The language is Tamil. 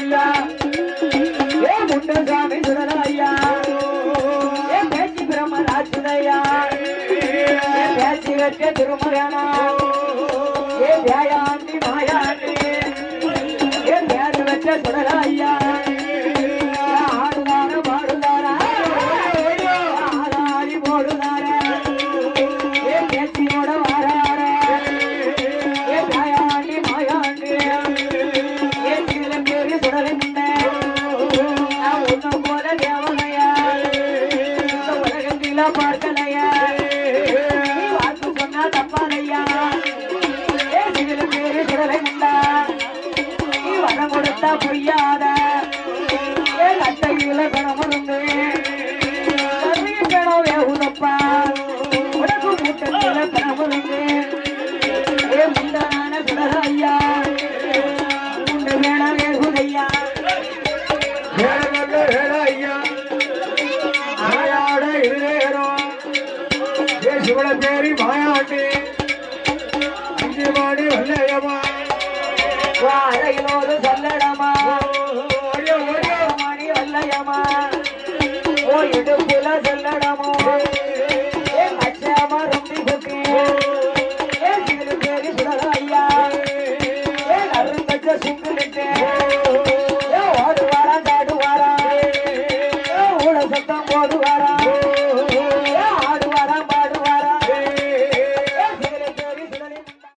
ஐயா ஏ முண்டசாமி சுடலையா ஏ பேச்சு பிரம்மராஜுதையா ஏ பேச்சு வச்ச திருமகனா ஏ ஜயாண்டி மாயாண்டி ஏ பேரு வச்ச சுடலையா ஆடுதார பாடுதாரா ஆடாடி போடுதார ஏ பேச்சியோட வாரார ஏ ஜயாண்டி மாயாண்டி ஏ சில பேரு சுடலை முன்ன உன்ன போல தேவனையா இந்த உலகத்தில பார்க்கலையா நீ வாக்கு சொன்னா தப்பாதையா ஏ சில பேரு சுடலை முண்டா நீ வரம் கொடுத்தா பொய்யாத ஏ அட்டையில கணமருந்து கணம் வேகுதப்பா உனக்கு கூட்டத்தில கணமருந்து ஏ முண்டான சுடலையா முண்டு வேண வேகுதையா ஐயா ஆயாட இருநேரம் ஏ சிவன பேரி மாயாண்டி அஞ்சு மாடி வல்லையம்மா வாழையிலோடு சொல்லடமா மணி வல்லையம்மா ஓ இடுப்புல சொல்லடமோ ஏ மச்சமா ரொம்பி கொக்கு ஏ சிறு பேரி சுடல ஐயா ஏ அருங்கச்ச சிங்கிலிட்டு ஏ ஓடுவாரா தாடுவாரா ஏ ஊட சத்தம் போடுவாரா